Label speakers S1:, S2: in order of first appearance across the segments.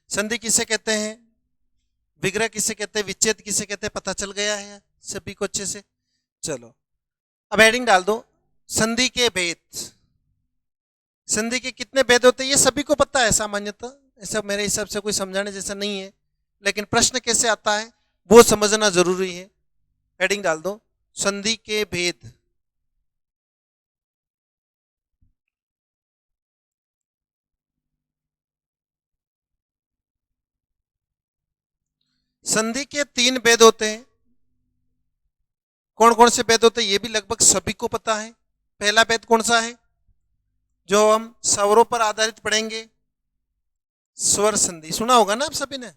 S1: संधि किसे कहते हैं, विग्रह किसे कहते हैं, विच्छेद किसे कहते हैं, पता चल गया है सभी को अच्छे से। चलो अब हेडिंग डाल दो, संधि के भेद। संधि के कितने भेद होते हैं ये सभी को पता है सामान्यतः, ऐसा मेरे हिसाब से कोई समझाने जैसा नहीं है, लेकिन प्रश्न कैसे आता है वो समझना जरूरी है। हेडिंग डाल दो, संधि के भेद। संधि के 3 भेद होते हैं। कौन कौन से भेद होते हैं ये भी लगभग सभी को पता है। पहला भेद कौन सा है, जो हम स्वरों पर आधारित पढ़ेंगे, स्वर संधि। सुना होगा ना आप सभी ने,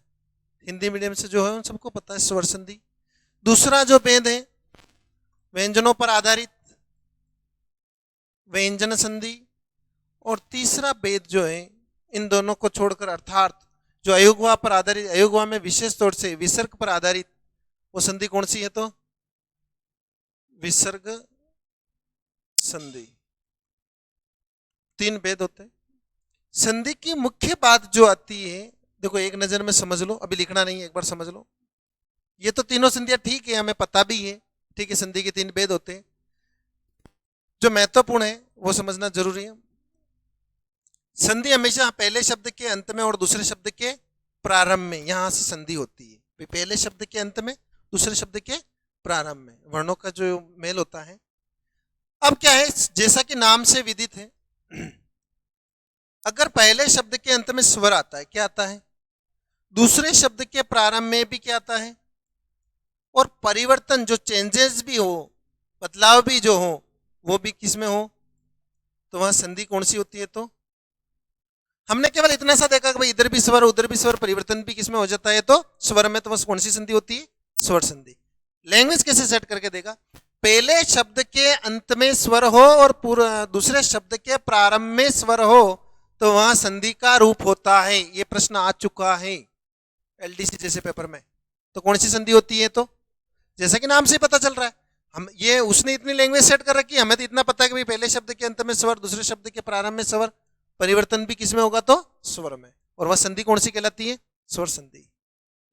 S1: हिंदी मीडियम से जो है उन सबको पता है स्वर संधि। दूसरा जो भेद है व्यंजनों पर आधारित, व्यंजन संधि। और तीसरा भेद जो है इन दोनों को छोड़कर अर्थात जो अयुग्मा पर आधारित, अयुग्मा में विशेष तौर से विसर्ग पर आधारित, वो संधि कौन सी है, तो विसर्ग संधि। 3 भेद होते हैं। संधि की मुख्य बात जो आती है, देखो एक नजर में समझ लो, अभी लिखना नहीं है, एक बार समझ लो। ये तो तीनों संधियां ठीक है, हमें पता भी है, ठीक है, संधि के 3 भेद होते हैं। जो महत्वपूर्ण है वो समझना जरूरी है। संधि हमेशा पहले शब्द के अंत में और दूसरे शब्द के प्रारंभ में, यहां से संधि होती है। पहले शब्द के अंत में, दूसरे शब्द के प्रारंभ में, वर्णों का जो मेल होता है। अब क्या है, जैसा कि नाम से विदित है, अगर पहले शब्द के अंत में स्वर आता है, क्या आता है, दूसरे शब्द के प्रारंभ में भी क्या आता है, और परिवर्तन जो चेंजेस भी हो, बदलाव भी जो हो, वो भी किसमें हो, तो वहां संधि कौन सी होती है। तो हमने केवल इतना सा देखा कि भाई इधर भी स्वर उधर भी स्वर, परिवर्तन भी किसमें हो जाता है, तो स्वर में। तो बस कौन सी संधि होती है, स्वर संधि। लैंग्वेज कैसे सेट करके देगा, पहले शब्द के अंत में स्वर हो और दूसरे शब्द के प्रारंभ में स्वर हो, तो वहां संधि का रूप होता है। ये प्रश्न आ चुका है एलडीसी जैसे पेपर में। तो कौन सी संधि होती है, तो जैसा कि नाम से पता चल रहा है, हम ये उसने इतनी लैंग्वेज सेट कर रखी है, हमें तो इतना पता है कि भाई पहले शब्द के अंत में स्वर, दूसरे शब्द के प्रारंभ में स्वर, परिवर्तन भी किसमें होगा, तो स्वर में। और वह संधि कौन सी कहलाती है, स्वर संधि।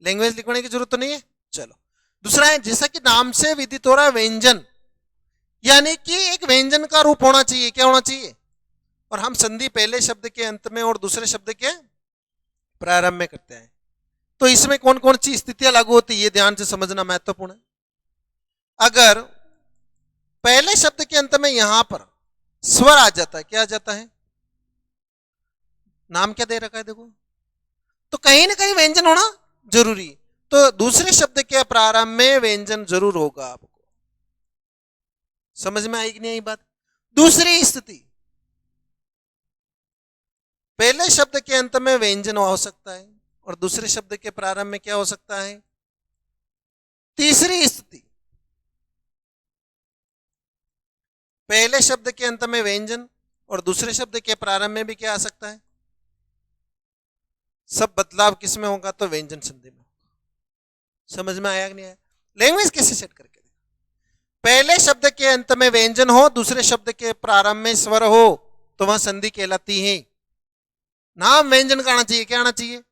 S1: लैंग्वेज लिखने की जरूरत तो नहीं है। चलो दूसरा है, जैसा कि नाम से विदित हो रहा है, व्यंजन, यानी कि एक व्यंजन का रूप होना चाहिए। क्या होना चाहिए, और हम संधि पहले शब्द के अंत में और दूसरे शब्द के प्रारंभ में करते हैं। तो इसमें कौन कौन सी स्थितियां लागू होती है ये ध्यान से समझना महत्वपूर्ण है। अगर पहले शब्द के अंत में यहां पर स्वर आ जाता है, क्या आ जाता है, नाम क्या दे रखा है देखो, तो कहीं ना कहीं व्यंजन होना जरूरी। तो दूसरे शब्द के प्रारंभ में व्यंजन जरूर होगा। आपको समझ में आई कि नहीं आई बात। दूसरी स्थिति, पहले शब्द के अंत में व्यंजन हो सकता है और दूसरे शब्द के प्रारंभ में क्या हो सकता है। तीसरी स्थिति, पहले शब्द के अंत में व्यंजन और दूसरे शब्द के प्रारंभ में भी क्या आ सकता है, सब बदलाव किस में होगा, तो व्यंजन संधि में। समझ में आया कि नहीं आया। लैंग्वेज कैसे सेट करके, पहले शब्द के अंत में व्यंजन हो, दूसरे शब्द के प्रारंभ में स्वर हो, तो वह संधि कहलाती है। नाम व्यंजन का आना चाहिए, क्या आना चाहिए,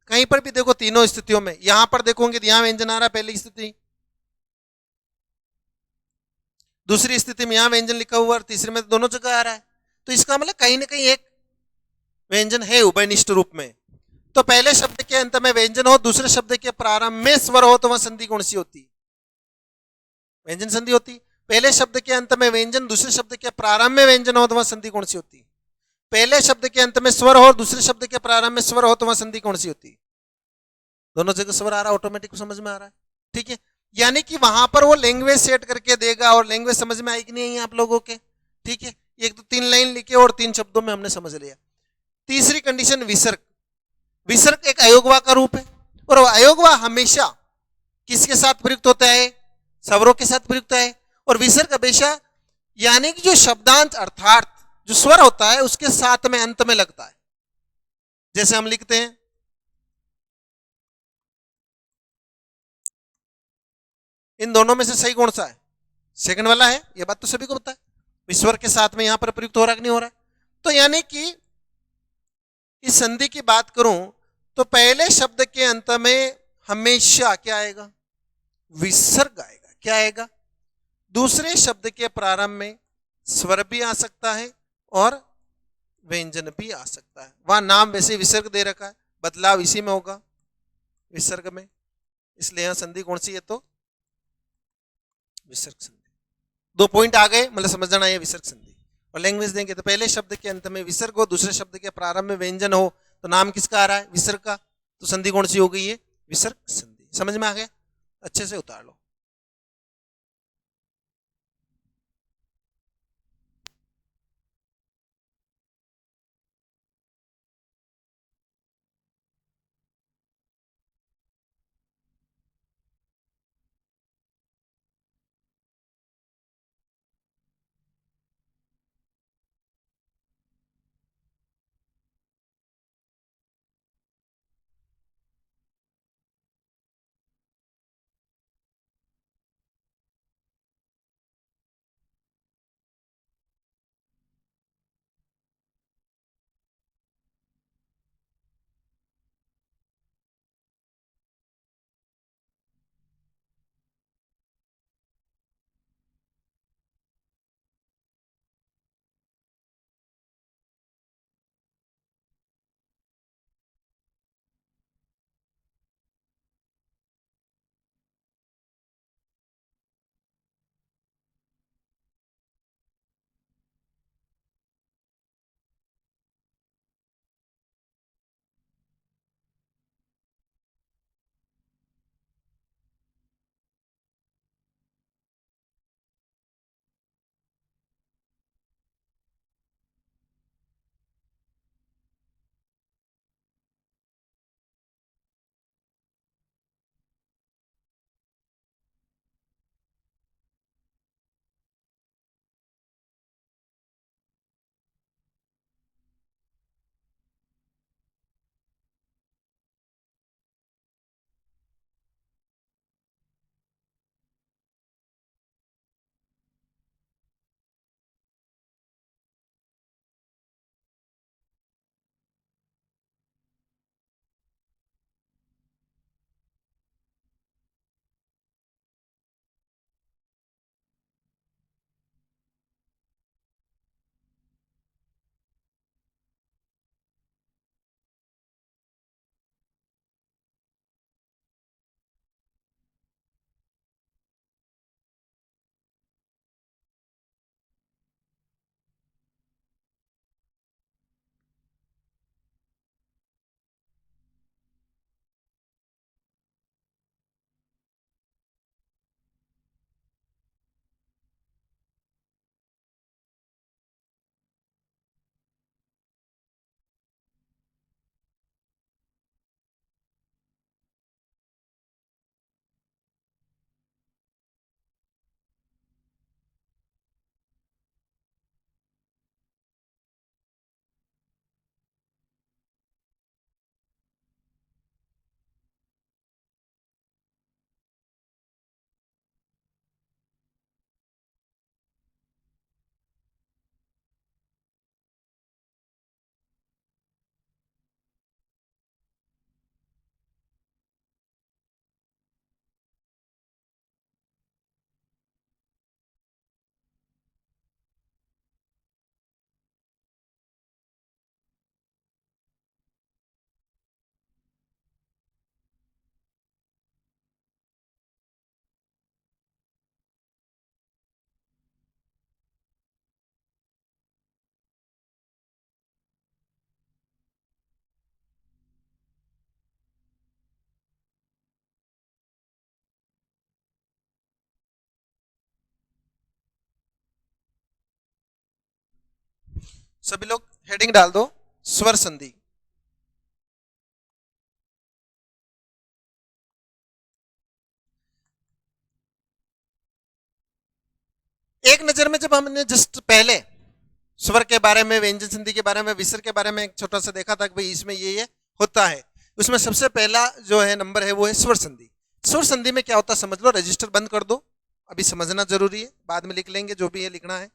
S1: कहीं पर भी देखो तीनों स्थितियों में। यहां पर देखोगे यहां व्यंजन आ रहा है पहली स्थिति, दूसरी स्थिति में यहां व्यंजन लिखा हुआ, और तीसरे में दोनों जगह आ रहा है। तो इसका मतलब कहीं ना कहीं एक व्यंजन है उभयनिष्ठ रूप में। तो पहले शब्द के अंत में व्यंजन हो, दूसरे शब्द के प्रारंभ में स्वर हो, तो वह संधि कौन सी होती, व्यंजन संधि होती। पहले शब्द के अंत में व्यंजन, दूसरे शब्द के प्रारंभ में व्यंजन हो, तो वह संधि कौन सी होती। पहले शब्द के अंत में स्वर हो, दूसरे शब्द के प्रारंभ में स्वर हो, तो वह संधि कौन सी होती। दोनों जगह स्वर आ रहा है, ऑटोमेटिक समझ में आ रहा है, ठीक है। यानी कि वहां पर वो लैंग्वेज सेट करके देगा। और लैंग्वेज समझ में आई कि नहीं आई आप लोगों के, ठीक है। एक तो 3 लाइन लिखे और 3 शब्दों में हमने समझ लिया। तीसरी कंडीशन, विसर्ग। विसर्ग एक अयोगवा का रूप है, और अयोगवा हमेशा किसके साथ प्रयुक्त होता है, स्वरों के साथ प्रयुक्त है। और विसर्ग हमेशा यानी कि जो शब्दांत अर्थात जो स्वर होता है उसके साथ में अंत में लगता है। जैसे हम लिखते हैं इन दोनों में से सही कौन सा है, सेकंड वाला है, यह बात तो सभी को पता है। स्वर के साथ में यहां पर प्रयुक्त हो रहा है कि नहीं हो रहा है। तो यानी कि इस संधि की बात करूं तो पहले शब्द के अंत में हमेशा क्या आएगा? विसर्ग आएगा। क्या आएगा? दूसरे शब्द के प्रारंभ में स्वर भी आ सकता है और व्यंजन भी आ सकता है। वहां नाम वैसे विसर्ग दे रखा है, बदलाव इसी में होगा, विसर्ग में, इसलिए यहां संधि कौन सी है? तो विसर्ग संधि। 2 पॉइंट आ गए, मतलब समझ जाना, ये विसर्ग संधि। और लैंग्वेज देंगे तो पहले शब्द के अंत में विसर्ग हो, दूसरे शब्द के प्रारंभ में व्यंजन हो, तो नाम किसका आ रहा है? विसर्ग का। तो संधि कौन सी हो गई है? विसर्ग संधि। समझ में आ गया? अच्छे से उतार लो। सभी लोग हेडिंग डाल दो, स्वर संधि। एक नजर में जब हमने जस्ट पहले स्वर के बारे में, व्यंजन संधि के बारे में, विसर्ग के बारे में एक छोटा सा देखा था कि भाई इसमें ये होता है, उसमें सबसे पहला जो है नंबर है वो है स्वर संधि। स्वर संधि में क्या होता है समझ लो, रजिस्टर बंद कर दो, अभी समझना जरूरी है, बाद में लिख लेंगे जो भी है लिखना है।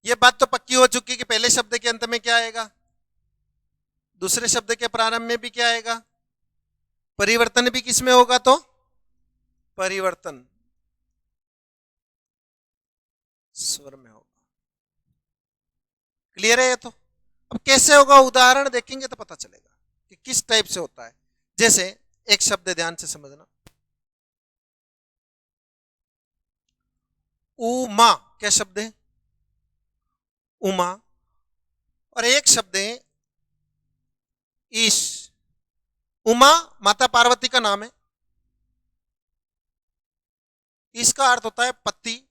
S1: ये बात तो पक्की हो चुकी कि पहले शब्द के अंत में क्या आएगा, दूसरे शब्द के प्रारंभ में भी क्या आएगा, परिवर्तन भी किस में होगा, तो परिवर्तन स्वर में होगा। क्लियर है ये तो। अब कैसे होगा, उदाहरण देखेंगे तो पता चलेगा कि किस टाइप से होता है। जैसे एक शब्द ध्यान से समझना, उमा, क्या शब्द है, उमा। और एक शब्द है ईश। उमा माता पार्वती का नाम है, इसका अर्थ होता है पति,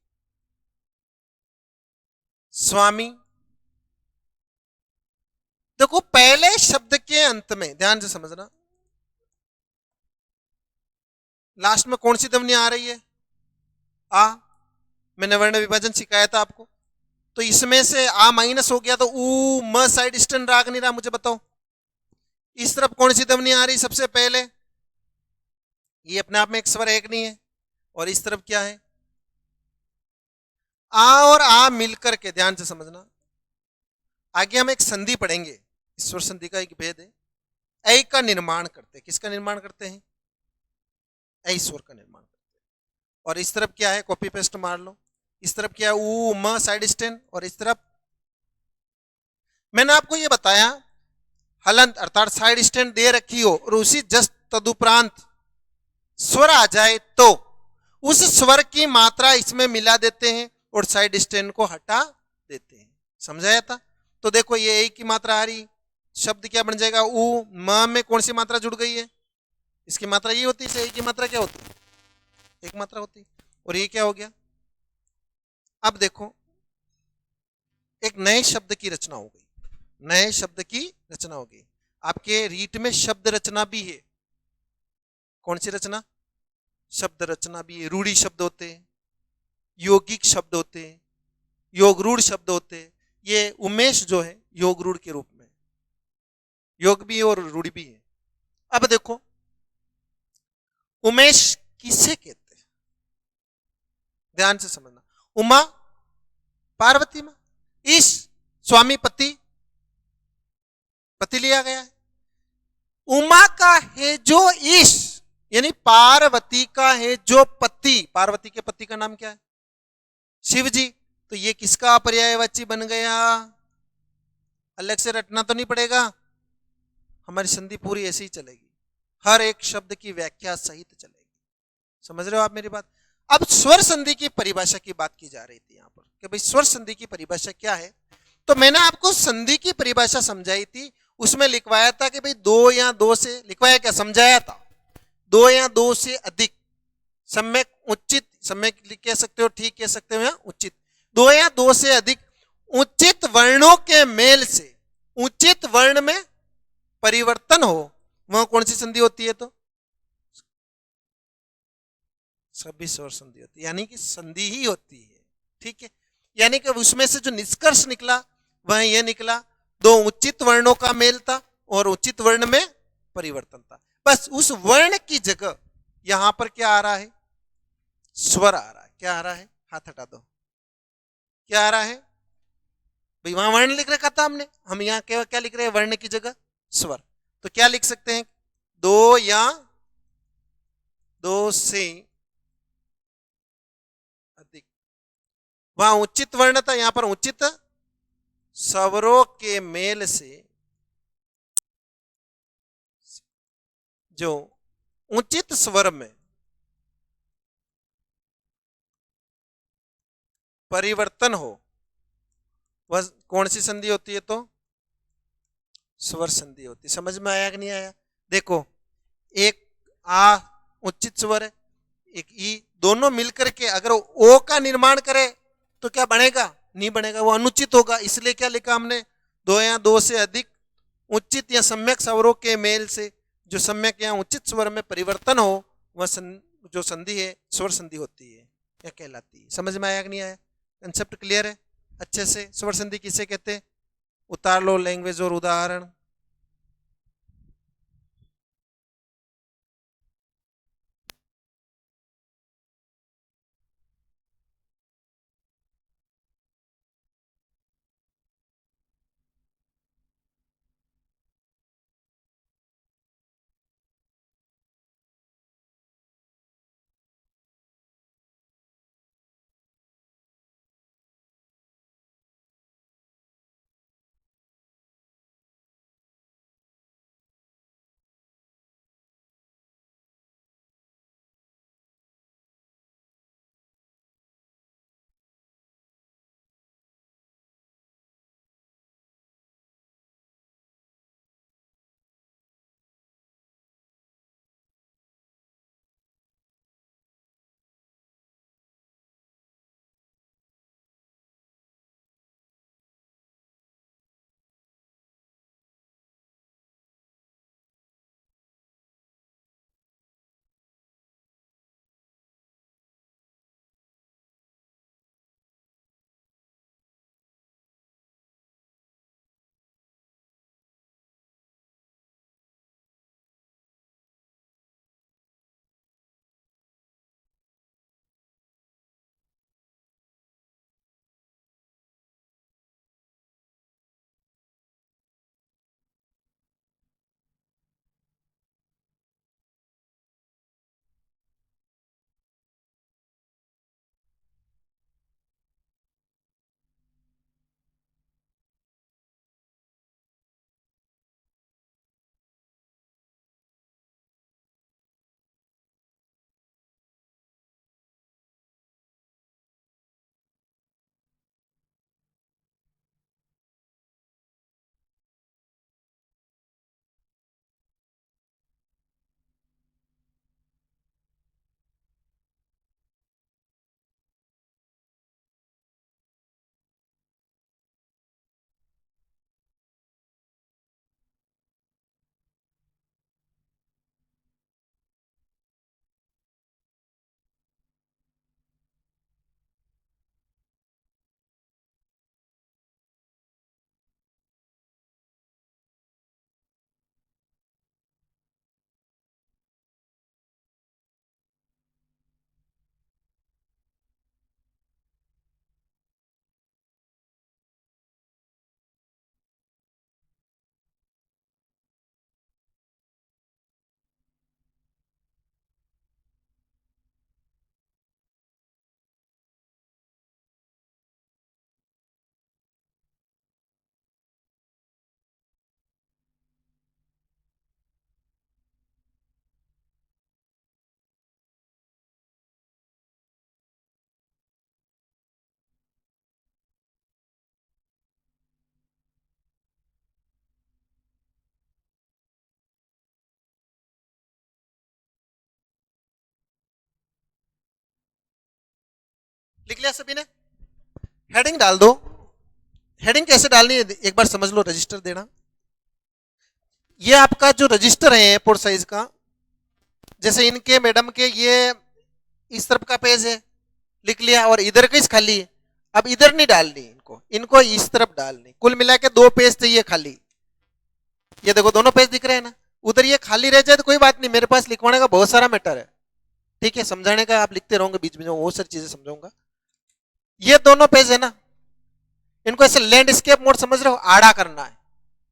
S1: स्वामी। देखो पहले शब्द के अंत में ध्यान से समझना, लास्ट में कौन सी ध्वनि आ रही है, आ। मैंने वर्ण विभाजन सिखाया था आपको, तो इसमें से आ माइनस हो गया तो ऊ म साइड स्टैंड राग नहीं रहा, मुझे बताओ इस तरफ कौन सी ध्वनि आ रही सबसे पहले, ये अपने आप में एक स्वर एक नहीं है। और इस तरफ क्या है, आ और आ मिलकर के, ध्यान से समझना, आगे हम एक संधि पढ़ेंगे, ईश्वर संधि का एक भेद है। ऐ का निर्माण करते हैं, किसका निर्माण करते हैं, ऐ स्वर का निर्माण करते हैं। और इस तरफ क्या है, कॉपी पेस्ट मार लो, इस तरफ क्या है ऊ म साइड स्टैंड, और इस तरफ मैंने आपको ये बताया हलंत अर्थात साइड स्टैंड दे रखी हो और उसी जस्ट तदुपरांत स्वर आ जाए तो उस स्वर की मात्रा इसमें मिला देते हैं और साइड स्टैंड को हटा देते हैं। समझाया था। तो देखो ये एक की मात्रा आ रही, शब्द क्या बन जाएगा, ऊ म में कौन सी मात्रा जुड़ गई है, इसकी मात्रा ये होती है, एक की मात्रा क्या होती है, एक मात्रा होती है। और ये क्या हो गया, अब देखो एक नए शब्द की रचना हो गई, नए शब्द की रचना हो गई। आपके रीट में शब्द रचना भी है, कौन सी रचना, शब्द रचना भी है। रूढ़ी शब्द होते हैं, यौगिक शब्द होते हैं, योगरूढ़ शब्द होते हैं। ये उमेश जो है योगरूढ़ के रूप में, योग भी है और रूढ़ी भी है। अब देखो उमेश किसे कहते हैं, ध्यान से समझना, उमा पार्वती मां, ईश स्वामी पति, पति लिया गया है। उमा का है जो ईश यानी पार्वती का है जो पति, पार्वती के पति का नाम क्या है, शिव जी। तो ये किसका पर्यायवाची बन गया, अलग से रटना तो नहीं पड़ेगा, हमारी संधि पूरी ऐसी ही चलेगी, हर एक शब्द की व्याख्या सहित चलेगी। समझ रहे हो आप मेरी बात। अब स्वर संधि की परिभाषा की बात की जा रही थी यहां पर कि भाई स्वर संधि की परिभाषा क्या है। तो मैंने आपको संधि की परिभाषा समझाई थी, उसमें लिखवाया था कि भाई दो या दो से, लिखवाया क्या, समझाया था, दो या दो से अधिक सम्यक उचित, सम्यक कह सकते हो, ठीक कह सकते हो, या उचित, दो या दो से अधिक उचित वर्णों के मेल से उचित वर्ण में परिवर्तन हो, वह कौन सी संधि होती है, तो सभी स्वर संधि होती है, यानी कि संधि ही होती है। ठीक है, यानी कि उसमें से जो निष्कर्ष निकला वह यह निकला, दो उचित वर्णों का मेल था और उचित वर्ण में परिवर्तन था। बस उस वर्ण की जगह यहां पर क्या आ रहा है, स्वर आ रहा है। क्या आ रहा है, हाथ हटा दो, क्या आ रहा है भाई, वहां वर्ण लिख रखा था हमने, हम यहाँ क्या लिख रहे हैं, वर्ण की जगह स्वर। तो क्या लिख सकते हैं, दो या दो से अधिक, वहां उचित वर्ण था, यहां पर उचित स्वरों के मेल से जो उचित स्वर में परिवर्तन हो वह कौन सी संधि होती है, तो स्वर संधि होती है। समझ में आया कि नहीं आया। देखो एक आ उचित स्वर है, एक ई, दोनों मिलकर के अगर ओ का निर्माण करे तो क्या बनेगा, नहीं बनेगा, वो अनुचित होगा। इसलिए क्या लिखा हमने, दो या दो से अधिक उचित या सम्यक स्वरों के मेल से जो सम्यक या उचित स्वर में परिवर्तन हो वह जो संधि है स्वर संधि होती है या कहलाती है। समझ में आया कि नहीं आया, कंसेप्ट क्लियर है अच्छे से। स्वर संधि किसे कहते हैं, उतार लो लैंग्वेज और उदाहरण। लिख लिया सभी ने? हेडिंग डाल दो। हेडिंग कैसे डालनी है एक बार समझ लो, रजिस्टर देना। ये आपका जो रजिस्टर है A4 साइज का, जैसे इनके मैडम के ये इस तरफ का पेज है, लिख लिया, और इधर का खाली है। अब इधर नहीं डालनी इनको, इनको इस तरफ डालनी। कुल मिला के 2 पेज चाहिए खाली। ये देखो दोनों पेज दिख रहे हैं ना, उधर ये खाली रह जाए तो कोई बात नहीं, मेरे पास लिखवाने का बहुत सारा मैटर है, ठीक है, समझाने का आप लिखते रहोगे बीच में, वो सारी चीजें समझाऊंगा। ये दोनों पेज है ना, इनको ऐसे लैंडस्केप मोड समझ रहे हो, आड़ा करना है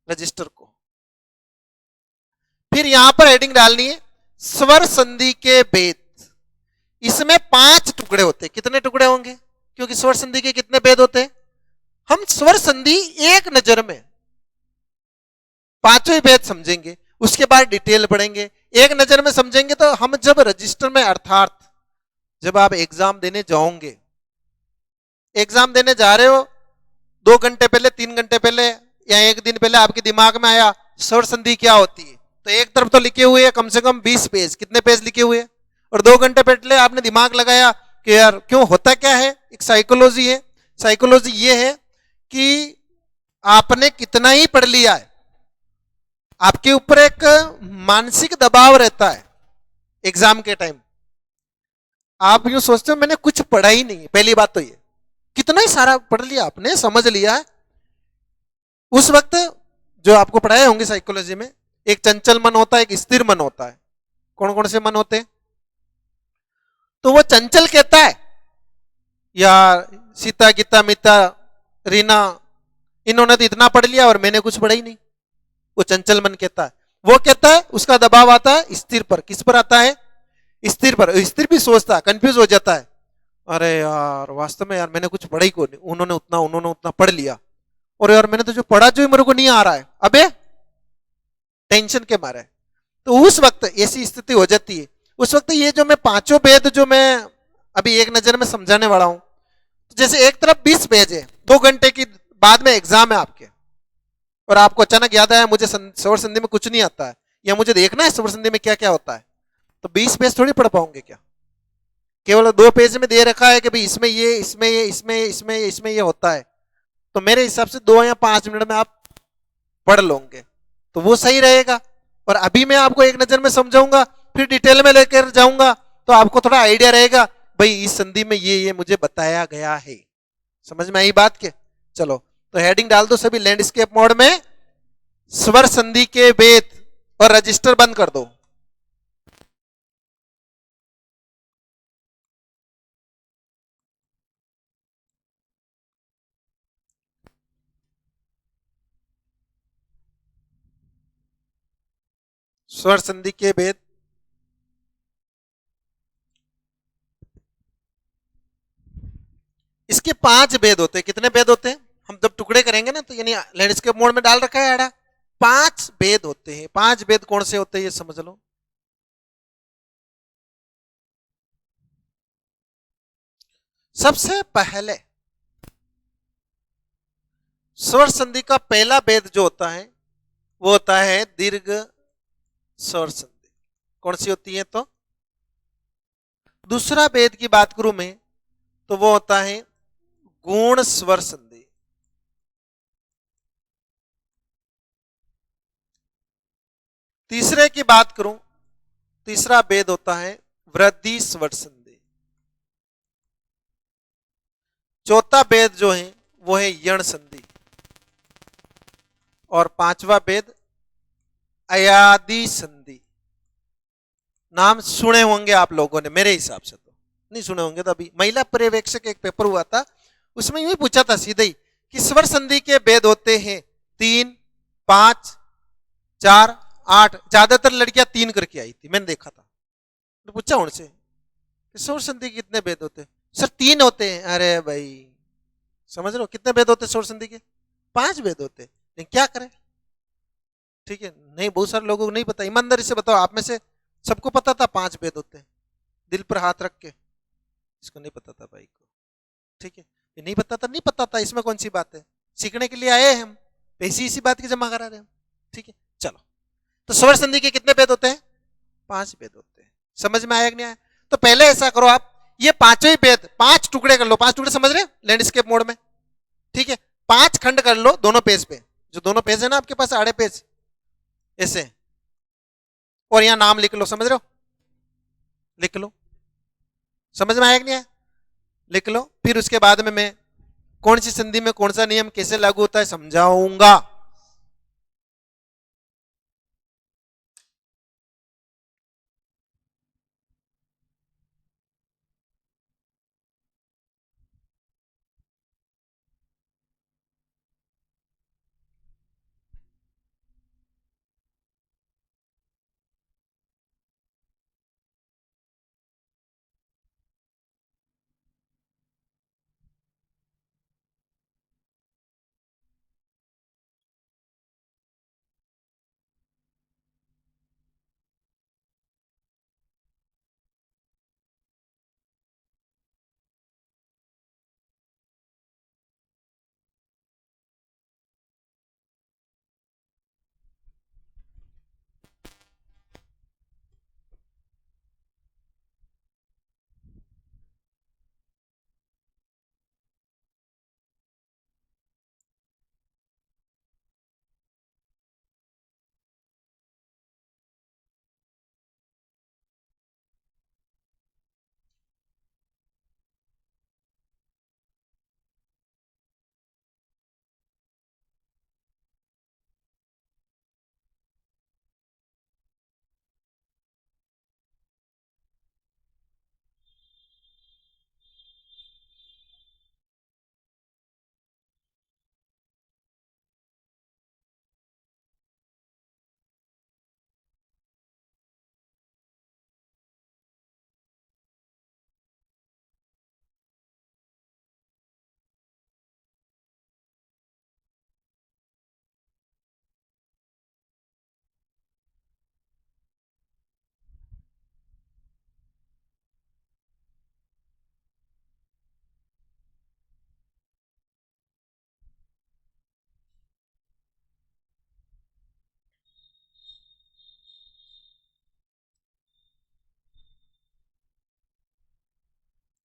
S1: रजिस्टर को। फिर यहां पर हेडिंग डालनी है स्वर संधि के भेद। इसमें 5 टुकड़े होते हैं। कितने टुकड़े होंगे? क्योंकि स्वर संधि के कितने भेद होते हैं? हम स्वर संधि एक नजर में 5 ही भेद समझेंगे, उसके बाद डिटेल पढ़ेंगे। एक नजर में समझेंगे तो हम जब रजिस्टर में, अर्थात जब आप एग्जाम देने जाओगे, एग्जाम देने जा रहे हो, 2 घंटे पहले, 3 घंटे पहले या 1 दिन पहले आपके दिमाग में आया स्वर संधि क्या होती है, तो एक तरफ तो लिखे हुए हैं कम से कम 20 पेज, कितने पेज लिखे हुए हैं, और 2 घंटे पहले आपने दिमाग लगाया कि यार क्यों होता क्या है। एक साइकोलॉजी है। साइकोलॉजी ये है कि आपने कितना ही पढ़ लिया है, आपके ऊपर एक मानसिक दबाव रहता है एग्जाम के टाइम। आप यूं सोचते हो मैंने कुछ पढ़ा ही नहीं। पहली बात तो ये, कितना ही सारा पढ़ लिया आपने, समझ लिया है। उस वक्त जो आपको पढ़ाए होंगे साइकोलॉजी में, एक चंचल मन होता है, एक स्थिर मन होता है। कौन कौन से मन होते हैं? तो वो चंचल कहता है यार सीता गीता मिता रीना, इन्होंने तो इतना पढ़ लिया और मैंने कुछ पढ़ा ही नहीं। वो चंचल मन कहता है। वो कहता है, उसका दबाव आता है स्थिर पर। किस पर आता है? स्थिर पर। स्थिर भी सोचता है, कंफ्यूज हो जाता है, अरे यार वास्तव में यार मैंने कुछ पढ़ा ही को नहीं, उन्होंने उतना पढ़ लिया, और यार मैंने तो जो पढ़ा जो मेरे को नहीं आ रहा है, अबे टेंशन के मारे। तो उस वक्त ऐसी स्थिति हो जाती है। उस वक्त ये जो मैं 5 भेद जो मैं अभी एक नजर में समझाने वाला हूं, तो जैसे एक तरफ 20 पेज है, 2 घंटे की बाद में एग्जाम है आपके, और आपको अचानक याद आया मुझे स्वर संधि में कुछ नहीं आता है, या मुझे देखना है स्वर संधि में क्या क्या होता है, तो 20 पेज थोड़ी पढ़ पाओगे क्या? केवल 2 पेज में दे रखा है कि भाई इसमें ये, इसमें ये, इसमें ये, इसमें ये, इसमें ये होता है, तो मेरे हिसाब से 2 या 5 मिनट में आप पढ़ लोगे तो वो सही रहेगा। और अभी मैं आपको एक नजर में समझाऊंगा, फिर डिटेल में लेकर जाऊंगा, तो आपको थोड़ा आइडिया रहेगा भाई इस संधि में ये मुझे बताया गया है। समझ में आई बात के? चलो तो हेडिंग डाल दो सभी, लैंडस्केप मोड में स्वर संधि के भेद, और रजिस्टर बंद कर दो। स्वर संधि के भेद। इसके 5 भेद होते हैं। कितने भेद होते हैं? हम जब टुकड़े करेंगे ना, तो यानी लैंडस्केप मोड में डाल रखा है आड़ा, 5 भेद होते हैं। 5 भेद कौन से होते हैं ये समझ लो। सबसे पहले स्वर संधि का पहला भेद जो होता है वो होता है दीर्घ स्वर संधि। कौन सी होती है? तो दूसरा भेद की बात करूं मैं तो वो होता है गुण स्वर संधि। तीसरे की बात करूं, तीसरा भेद होता है वृद्धि स्वर संधि। चौथा भेद जो है वो है यण संधि। और 5वां भेद अयादि संधि। नाम सुने होंगे आप लोगों ने, मेरे हिसाब से तो नहीं सुने होंगे। तो अभी महिला पर्यवेक्षक एक पेपर हुआ था, उसमें यूं ही पूछा था सीधे ही कि स्वर संधि के भेद होते हैं 3, 5, 4, 8। ज्यादातर लड़कियां 3 करके आई थी, मैंने देखा था। तो पूछा उनसे स्वर संधि के कितने भेद होते हैं? सर 3 होते हैं। अरे भाई समझ रहे हो कितने भेद होते हैं स्वर संधि के? 5 भेद होते हैं। लेकिन क्या करें, ठीक है, नहीं बहुत सारे लोगों को नहीं पता। ईमानदारी से बताओ, आप में से सबको पता था 5 भेद होते हैं? दिल पर हाथ रख के, इसको नहीं पता था भाई को, ठीक है, ये नहीं पता था, नहीं पता था, इसमें कौन सी बात है? सीखने के लिए आए हैं हम, पैसी इसी बात की जमा करा रहे हैं, ठीक है। चलो तो स्वर संधि के कितने भेद होते हैं? 5 भेद होते हैं। समझ में आया कि नहीं आया? तो पहले ऐसा करो आप, ये पांचों ही भेद 5 टुकड़े कर लो, 5 टुकड़े समझ रहे हो लैंडस्केप मोड में, ठीक है, 5 खंड कर लो दोनों पेज पे, जो दोनों पेज है ना आपके पास आड़े पेज ऐसे, और यहां नाम लिख लो, समझ रहे हो, लिख लो, समझ में आया कि नहीं आया, लिख लो। फिर उसके बाद में मैं कौन सी संधि में कौन सा नियम कैसे लागू होता है समझाऊंगा।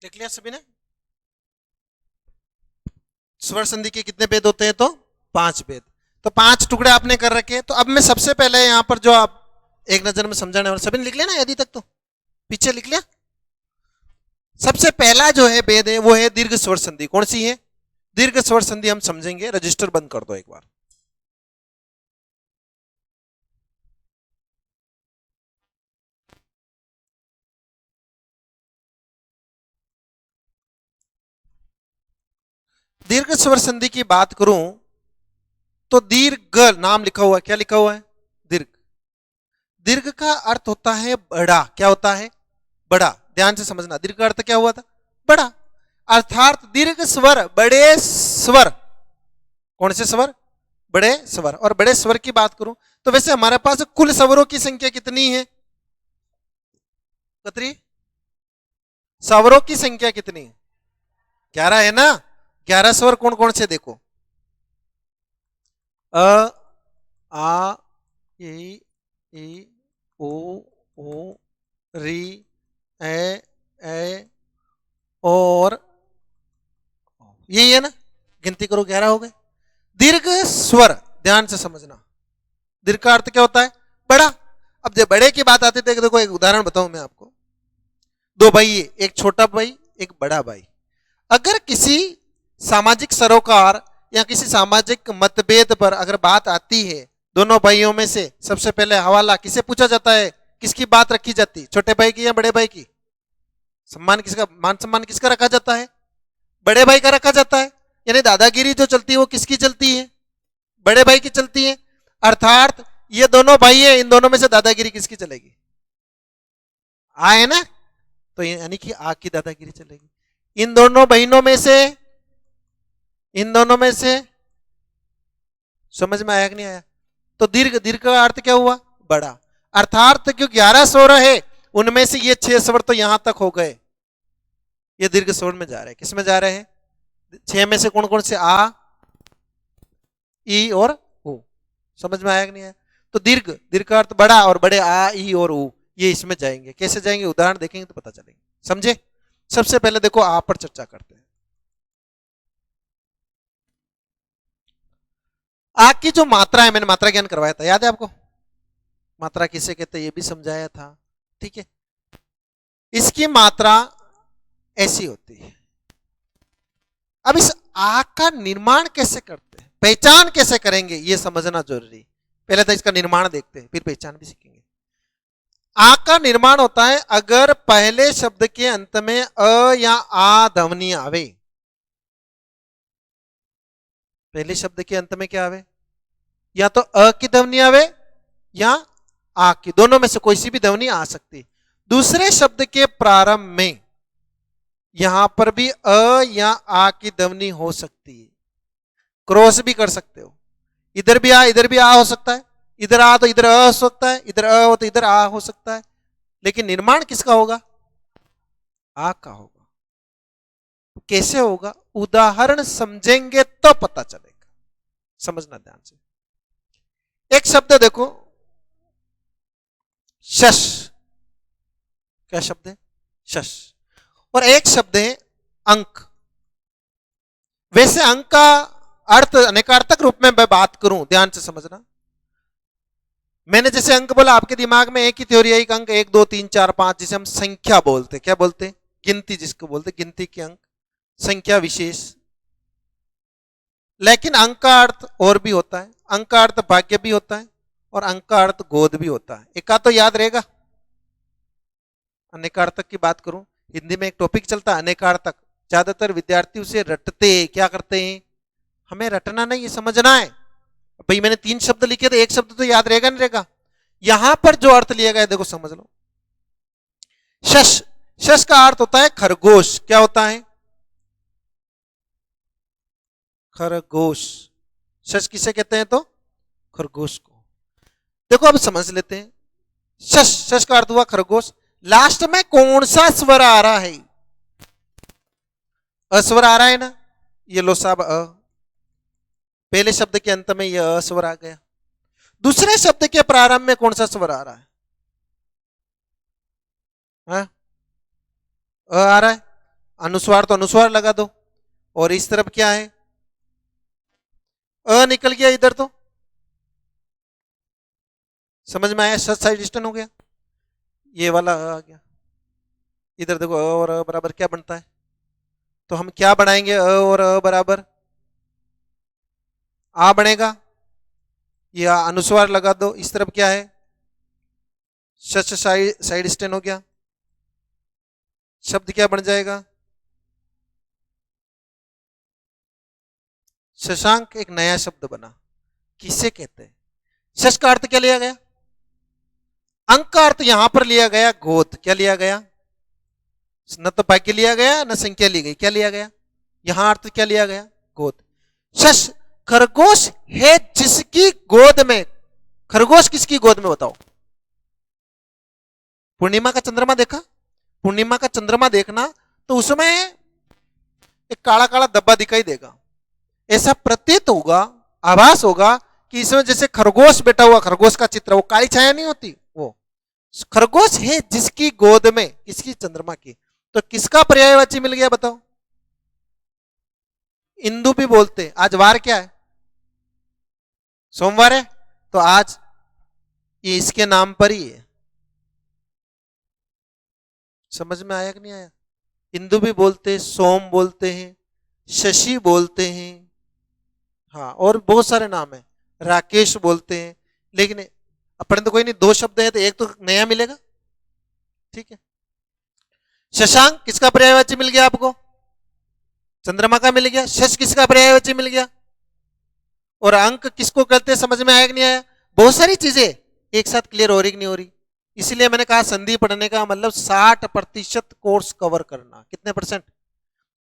S1: देख लिया सभी ने, स्वर संधि के कितने भेद होते हैं, तो 5 भेद, तो 5 टुकड़े आपने कर रखे। तो अब मैं सबसे पहले यहां पर जो आप एक नजर में समझाने वाले सभी ने लिख लिया ना यदि तक, तो पीछे लिख लिया। सबसे पहला जो है भेद है वो है दीर्घ स्वर संधि। कौन सी है? दीर्घ स्वर संधि हम समझेंगे। रजिस्टर बंद कर दो एक बार। दीर्घ स्वर संधि की बात करूं तो दीर्घ नाम लिखा हुआ है, क्या लिखा हुआ है? दीर्घ। दीर्घ का अर्थ होता है बड़ा। क्या होता है? बड़ा। ध्यान से समझना, दीर्घ का अर्थ क्या हुआ था? बड़ा। अर्थात दीर्घ स्वर बड़े स्वर। कौन से स्वर? बड़े स्वर। और बड़े स्वर की बात करूं तो वैसे हमारे पास कुल स्वरों की संख्या कितनी है? कतरी स्वरों की संख्या कितनी है? 11 है ना। 11 स्वर कौन कौन से? देखो, अ, आ, ई, ओ, री, ए और यही है ना। गिनती करो, 11 हो गए। दीर्घ स्वर ध्यान से समझना, दीर्घ का अर्थ क्या होता है? बड़ा। अब जब बड़े की बात आती है, देखो एक उदाहरण बताऊं मैं आपको। 2 भाई है, एक छोटा भाई एक बड़ा भाई। अगर किसी सामाजिक सरोकार या किसी सामाजिक मतभेद पर अगर बात आती है, दोनों भाइयों में से सबसे पहले हवाला किसे पूछा जाता है? किसकी बात रखी जाती? छोटे भाई की या बड़े भाई की? सम्मान किसका, मान सम्मान किसका रखा जाता है? बड़े भाई का रखा जाता है। यानी दादागिरी जो चलती है वो किसकी चलती है? बड़े भाई की चलती है। अर्थात ये दोनों भाई है, इन दोनों में से दादागिरी किसकी चलेगी? आ है ना, तो यानी कि आ की दादागिरी चलेगी। इन दोनों बहनों में से, इन दोनों में से, समझ में आया कि नहीं आया? तो दीर्घ, दीर्घ का अर्थ क्या हुआ? बड़ा। अर्थात क्यों 11 स्वर है, उनमें से ये 6 स्वर तो यहां तक हो गए, ये दीर्घ स्वर में जा रहे हैं। किस में जा रहे हैं? 6 में से कौन कौन से? आ, ई और ऊ। समझ में आया कि नहीं आया? तो दीर्घ, दीर्घ का अर्थ बड़ा, और बड़े आ, ई और ऊ, ये इसमें जाएंगे। कैसे जाएंगे? उदाहरण देखेंगे तो पता चलेंगे। समझे? सबसे पहले देखो आ पर चर्चा करते हैं। आ की जो मात्रा है, मैंने मात्रा ज्ञान करवाया था, याद है आपको? मात्रा किसे कहते हैं ये भी समझाया था, ठीक है। इसकी मात्रा ऐसी होती है। अब इस आ का निर्माण कैसे करते हैं, पहचान कैसे करेंगे, ये समझना जरूरी। पहले तो इसका निर्माण देखते हैं, फिर पहचान भी सीखेंगे। आ का निर्माण होता है अगर पहले शब्द के अंत में अ या आ ध्वनि आवे। पहले शब्द के अंत में क्या आवे? या तो अ की ध्वनि आवे या आ की, दोनों में से कोई सी भी ध्वनि आ सकती। दूसरे शब्द के प्रारंभ में यहां पर भी अ या आ की ध्वनि हो सकती है। क्रॉस भी कर सकते हो, इधर भी आ इधर भी आ हो सकता है, इधर आ तो इधर अ हो सकता है, इधर अ हो तो इधर आ हो सकता है, लेकिन निर्माण किसका होगा? आ का होगा। कैसे होगा? उदाहरण समझेंगे तो पता चलेगा, समझना ध्यान से। एक शब्द देखो, शश। क्या शब्द है? शश। और एक शब्द है अंक। वैसे अंक का अर्थ अनेकार्थक रूप में मैं बात करूं, ध्यान से समझना। मैंने जैसे अंक बोला, आपके दिमाग में एक ही थ्योरी है, एक अंक 1 2 3 4 5, जिसे हम संख्या बोलते। क्या बोलते? गिनती, जिसको बोलते गिनती के अंक, संख्या विशेष। लेकिन अंक का अर्थ और भी होता है। अंक का अर्थ भाग्य भी होता है और अंक का अर्थ गोद भी होता है। एक का तो याद रहेगा। अनेकार्थक की बात करूं, हिंदी में एक टॉपिक चलता है अनेकार्थक। ज्यादातर विद्यार्थी उसे रटते, क्या करते हैं? हमें रटना नहीं, समझना है। भाई मैंने 3 शब्द लिखे तो एक शब्द तो याद रहेगा नहीं रहेगा। यहां पर जो अर्थ लिया गया देखो, समझ लो। शश, शश का अर्थ होता है खरगोश। क्या होता है? खरगोश। शश किसे कहते हैं? तो खरगोश को। देखो अब समझ लेते हैं। शश, शश का अर्थ हुआ खरगोश। लास्ट में कौन सा स्वर आ रहा है? अस्वर आ रहा है ना, ये लो साहब अ। पहले शब्द के अंत में यह अस्वर आ गया। दूसरे शब्द के प्रारंभ में कौन सा स्वर आ रहा है? हाँ? अ आ रहा है। अनुस्वार तो अनुस्वार लगा दो। और इस तरफ क्या है? अ निकल गया इधर, तो समझ में आया? शश साइड डिस्टेंस हो गया, ये वाला अ आ गया। इधर देखो अ और अ बराबर क्या बनता है? तो हम क्या बनाएंगे? अ और अ बराबर आ बनेगा। या अनुस्वार लगा दो, इस तरफ क्या है? शश साइड स्टैंड हो गया। शब्द क्या बन जाएगा? शशांक एक नया शब्द बना। किसे कहते हैं? शश का अर्थ क्या लिया गया? अंक का अर्थ यहां पर लिया गया गोद। क्या लिया गया? न तो भाग्य लिया गया न संख्या ली गई। क्या लिया गया? यहां अर्थ क्या लिया गया? गोद। शश, खरगोश है जिसकी गोद में। खरगोश किसकी गोद में बताओ? पूर्णिमा का चंद्रमा देखा? पूर्णिमा का चंद्रमा देखना तो उसमें एक काला काला धब्बा दिखाई देगा। ऐसा प्रतीत होगा, आभास होगा कि इसमें जैसे खरगोश बैठा हुआ, खरगोश का चित्र, वो काली छाया नहीं होती, वो खरगोश है जिसकी गोद में, किसकी? चंद्रमा की। तो किसका पर्यायवाची मिल गया बताओ? इंदु भी बोलते। आज वार क्या है? सोमवार है, तो आज ये इसके नाम पर ही है। समझ में आया कि नहीं आया? इंदु भी बोलते हैं, सोम बोलते हैं, शशि बोलते हैं, हाँ और बहुत सारे नाम है, राकेश बोलते हैं। लेकिन अपन तो कोई नहीं, 2 शब्द है तो एक तो नया मिलेगा, ठीक है। शशांक किसका पर्यायवाची मिल गया आपको? चंद्रमा का मिल गया। शश किसका पर्यायवाची मिल गया? और अंक किसको कहते हैं? समझ में आया कि नहीं आया? बहुत सारी चीजें एक साथ क्लियर हो रही कि नहीं हो रही? इसलिए मैंने कहा संधि पढ़ने का मतलब 60% कोर्स कवर करना। कितने परसेंट?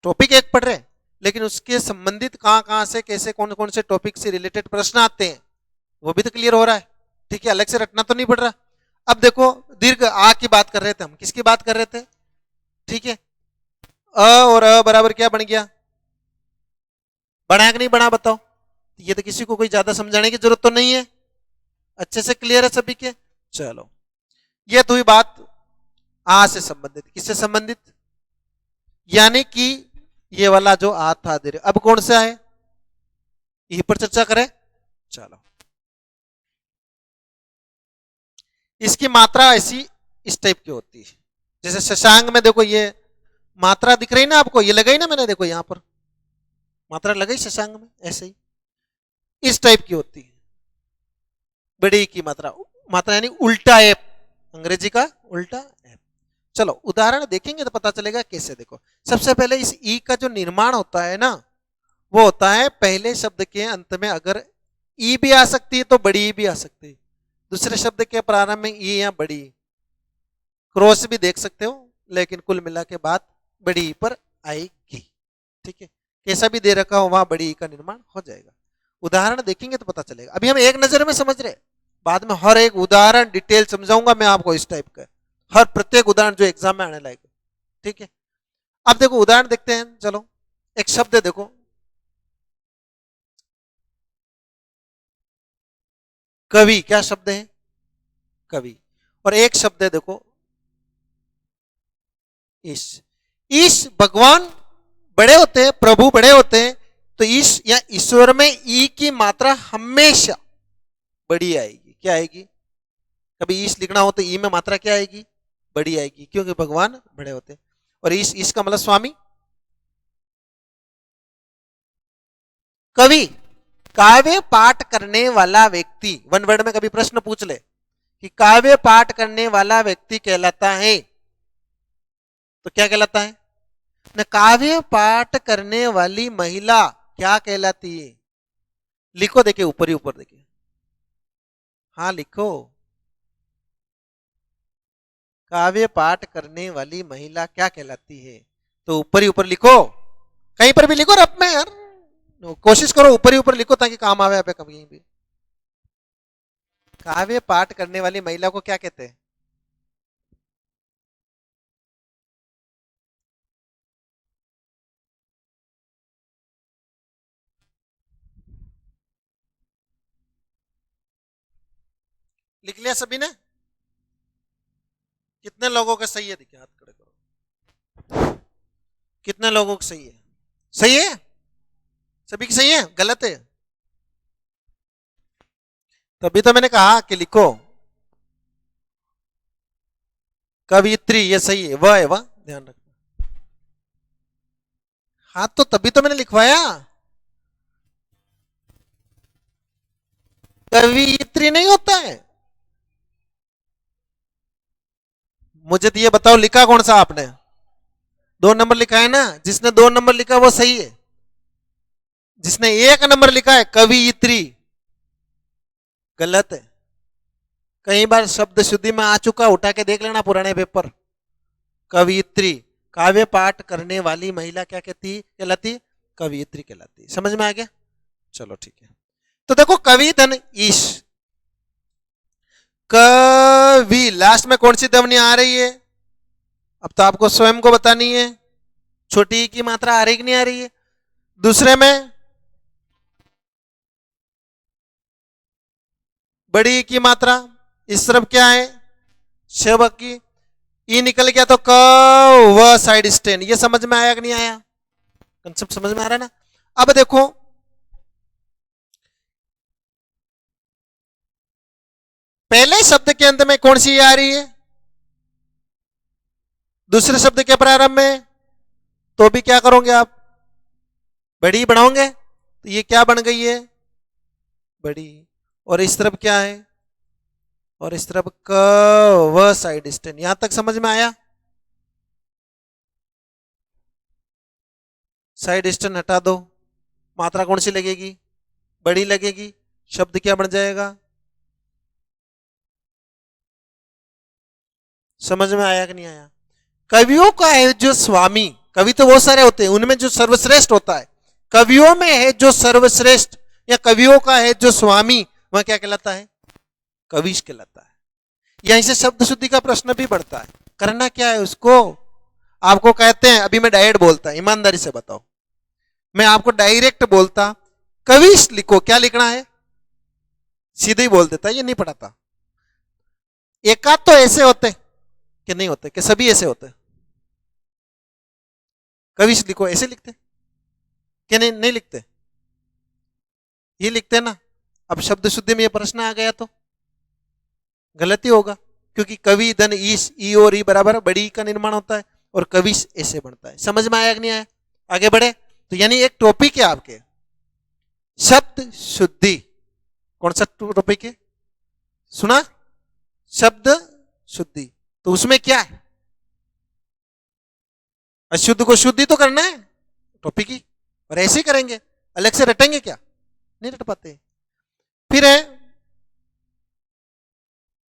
S1: टॉपिक एक पढ़ रहे लेकिन उसके संबंधित कहां कहां से, कैसे, कौन कौन से टॉपिक से रिलेटेड प्रश्न आते हैं वो भी तो क्लियर हो रहा है, ठीक है। अलग से रटना तो नहीं पड़ रहा। अब देखो, दीर्घ आ की बात कर रहे थे हम, किसकी बात कर रहे थे? ठीक है, अ और अ बराबर क्या बन गया? बना कि नहीं बना बताओ? ये तो किसी को कोई ज्यादा समझाने की जरूरत तो नहीं है, अच्छे से क्लियर है सभी के। चलो, ये तो हुई बात आ से संबंधित। किससे संबंधित? यानी कि ये वाला जो आ था दे अब कौन सा है, यहीं पर चर्चा करें। चलो, इसकी मात्रा ऐसी इस टाइप की होती है, जैसे शशांक में देखो ये मात्रा दिख रही ना आपको, ये लगाई ना मैंने, देखो यहां पर मात्रा लगाई शशांक में, ऐसे ही इस टाइप की होती है बड़ी की मात्रा। मात्रा यानी उल्टा एप, अंग्रेजी का उल्टा एप। चलो उदाहरण देखेंगे तो पता चलेगा कैसे। देखो सबसे पहले इस ई का जो निर्माण होता है ना, वो होता है पहले शब्द के अंत में अगर ई भी आ सकती है तो बड़ी ई भी आ सकती है, दूसरे शब्द के प्रारंभ में ई या बड़ी, क्रॉस भी देख सकते हो, लेकिन कुल मिला के बात बड़ी ई पर आएगी। ठीक है, कैसा भी दे रखा हो वहां बड़ी ई का निर्माण हो जाएगा। उदाहरण देखेंगे तो पता चलेगा, अभी हम एक नजर में समझ रहे, बाद में हर एक उदाहरण डिटेल समझाऊंगा मैं आपको इस टाइप का, हर प्रत्येक उदाहरण जो एग्जाम में आने लायक। ठीक है, अब देखो उदाहरण देखते हैं। चलो एक शब्द है, देखो कवि, क्या शब्द है, कवि। और एक शब्द है देखो ईश। ईश भगवान बड़े होते हैं, प्रभु बड़े होते हैं, तो ईश या ईश्वर में ई की मात्रा हमेशा बड़ी आएगी। क्या आएगी, कभी ईश लिखना हो तो ई में मात्रा क्या आएगी, बड़ी आएगी, क्योंकि भगवान बड़े होते हैं। और ईश, ईश का मतलब स्वामी, कवि काव्य पाठ करने वाला व्यक्ति। वन वर्ड में कभी प्रश्न पूछ ले कि काव्य पाठ करने वाला व्यक्ति कहलाता है, तो क्या कहलाता है न, काव्य पाठ करने वाली महिला क्या कहलाती है। लिखो, देखिए ऊपर ही ऊपर देखिए, हाँ लिखो, काव्य पाठ करने वाली महिला क्या कहलाती है, तो ऊपर ही ऊपर लिखो, कहीं पर भी लिखो रब में यार, कोशिश करो ऊपर ही ऊपर लिखो ताकि काम आवे पे कभी भी। काव्य पाठ करने वाली महिला को क्या कहते हैं, लिख लिया सभी ने, कितने लोगों का सही है, देखिए हाथ खड़े करो, कितने लोगों का सही है, सही है, सभी की सही है, गलत है, तभी तो मैंने कहा कि लिखो कवियत्री, ये सही है, वह है वह, ध्यान रखना। हाँ तो तभी तो मैंने लिखवाया, कवियत्री नहीं होता है। मुझे तो ये बताओ लिखा कौन सा आपने, 2 नंबर लिखा है ना, जिसने 2 नंबर लिखा वो सही है, जिसने 1 नंबर लिखा है कवियत्री गलत है। कई बार शब्द शुद्धि में आ चुका, उठा के देख लेना पुराने पेपर। कवियत्री, काव्य पाठ करने वाली महिला क्या कहती कहलाती, कवियत्री कहलाती। समझ में आ गया, चलो ठीक है। तो देखो कवि धन ईश, कवि लास्ट में कौन सी ध्वनि आ रही है, अब तो आपको स्वयं को बतानी है, छोटी की मात्रा आ रही कि नहीं आ रही है। दूसरे में बड़ी की मात्रा, इस तरफ क्या है शब की, ई निकल गया तो क व साइड स्टैंड। ये समझ में आया कि नहीं आया, कंसेप्ट समझ में आ रहा है ना। अब देखो पहले शब्द के अंत में कौन सी आ रही है, दूसरे शब्द के प्रारंभ में, तो भी क्या करोगे आप, बड़ी बढ़ाओगे, तो ये क्या बन गई है, बड़ी। और इस तरफ क्या है, और इस तरफ क व साइड स्टैंड। यहां तक समझ में आया, साइड स्टैंड हटा दो, मात्रा कौन सी लगेगी, बड़ी लगेगी, शब्द क्या बन जाएगा। समझ में आया कि नहीं आया। कवियों का है जो स्वामी, कवि तो बहुत सारे होते हैं, उनमें जो सर्वश्रेष्ठ होता है, कवियों में है जो सर्वश्रेष्ठ या कवियों का है जो स्वामी, वह क्या कहलाता है, कविश कहलाता है। यहीं से शब्द शुद्धि का प्रश्न भी बढ़ता है। करना क्या है उसको, आपको कहते हैं, अभी मैं डायरेक्ट बोलता, ईमानदारी से बताओ, मैं आपको डायरेक्ट बोलता कविश लिखो, क्या लिखना है, सीधे ही बोल देता, ये नहीं पढ़ाता। एकाध तो ऐसे होते कि नहीं होते, कि सभी ऐसे होते, कविश लिखो, ऐसे लिखते क्या? नहीं, नहीं लिखते, ये लिखते ना। अब शब्द शुद्धि में ये प्रश्न आ गया तो गलती होगा, क्योंकि कवि धन ईश, ई और ई बराबर बड़ी का निर्माण होता है और कविश ऐसे बनता है। समझ में आया कि नहीं आया? आगे बढ़े तो यानी एक टॉपिक है आपके शब्द शुद्धि। कौन सा टॉपिक है? सुना? शब्द शुद्धि। तो उसमें क्या है? अशुद्ध को शुद्धि तो करना है टॉपिक ही, और ऐसे ही करेंगे, अलग से रटेंगे क्या? नहीं रट पाते। फिर है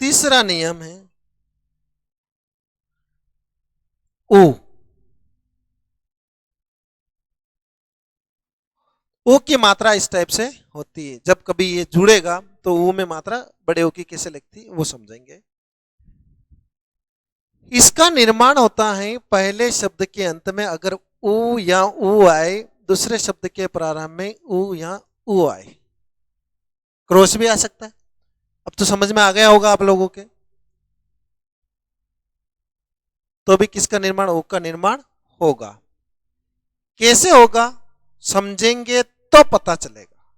S1: तीसरा नियम है ओ। ओ की मात्रा इस टाइप से होती है, जब कभी ये जुड़ेगा तो ओ में मात्रा बड़े ओ की कैसे लगती है वो समझेंगे। इसका निर्माण होता है पहले शब्द के अंत में अगर ऊ या ऊ आए, दूसरे शब्द के प्रारंभ में ऊ या ऊ आए। क्रॉस भी आ सकता है। अब तो समझ में आ गया होगा आप लोगों के। तो भी किसका निर्माण? ओ का निर्माण होगा। कैसे होगा समझेंगे तो पता चलेगा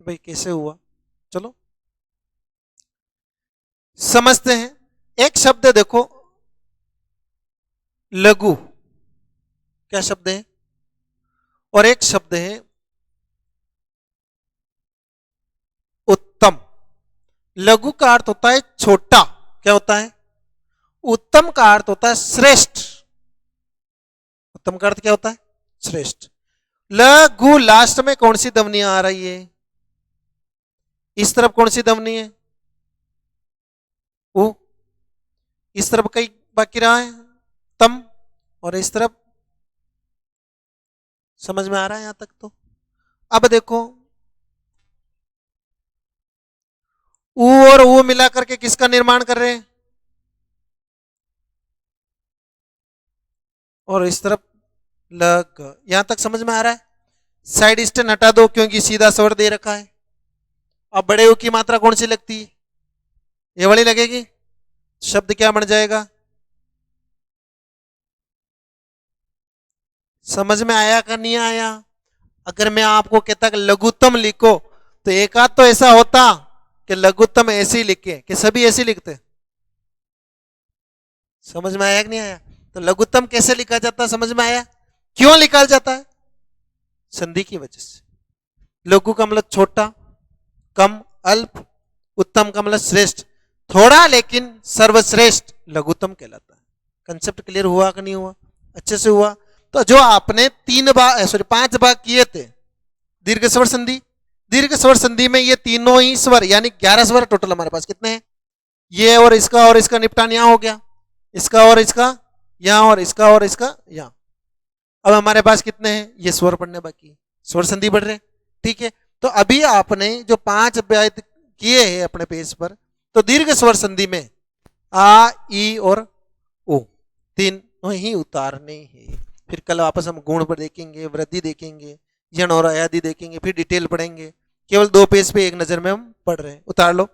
S1: कि भाई कैसे हुआ। चलो समझते हैं। एक शब्द देखो लघु, क्या शब्द है? और एक शब्द है उत्तम। लघु का अर्थ होता है छोटा, क्या होता है? उत्तम का अर्थ होता है श्रेष्ठ। उत्तम का अर्थ क्या होता है? श्रेष्ठ। लघु लास्ट में कौन सी ध्वनि आ रही है? इस तरफ कौन सी ध्वनि है? ऊ। इस तरफ कई बाकी रहा है तम, और इस तरफ। समझ में आ रहा है यहां तक? तो अब देखो ऊ और ऊ मिलाकर के किसका निर्माण कर रहे हैं? और इस तरफ लग। यहां तक समझ में आ रहा है? साइड स्टैंड हटा दो क्योंकि सीधा स्वर दे रखा है। अब बड़े ऊ की मात्रा कौन सी लगती है? ये वाली लगेगी। शब्द क्या बन जाएगा? समझ में आया का नहीं आया? अगर मैं आपको कहता कि लघुत्तम लिखो तो एक आध तो ऐसा होता कि लघुत्तम ऐसे ही लिखे, कि सभी ऐसे लिखते। समझ में आया कि नहीं आया? तो लघुत्तम कैसे लिखा जाता है समझ में आया? क्यों लिखा जाता है? संधि की वजह से। लघु का मतलब छोटा, कम, अल्प। उत्तम का मतलब श्रेष्ठ, थोड़ा लेकिन सर्वश्रेष्ठ लघुत्तम कहलाता है। कंसेप्ट क्लियर हुआ कि नहीं हुआ? अच्छे से हुआ? तो जो आपने 5 भाग किए थे दीर्घ स्वर संधि, दीर्घ स्वर संधि में ये तीनों ही स्वर यानी 11 स्वर टोटल हमारे पास कितने हैं? ये और इसका निपटान यहां हो गया, इसका और इसका यहां, और इसका और इसका यहां। अब हमारे पास कितने हैं? ये स्वर पढ़ने बाकी, स्वर संधि बढ़ रहे। ठीक है, तो अभी आपने जो 5 अध्याय किए हैं अपने पेज पर, तो दीर्घ स्वर संधि में आ, ई और ओ तीनों ही उतारने हैं। फिर कल वापस हम गुण पर देखेंगे, वृद्धि देखेंगे, यण और अयादि देखेंगे, फिर डिटेल पढ़ेंगे। केवल 2 पेज पे एक नजर में हम पढ़ रहे हैं। उतार लो।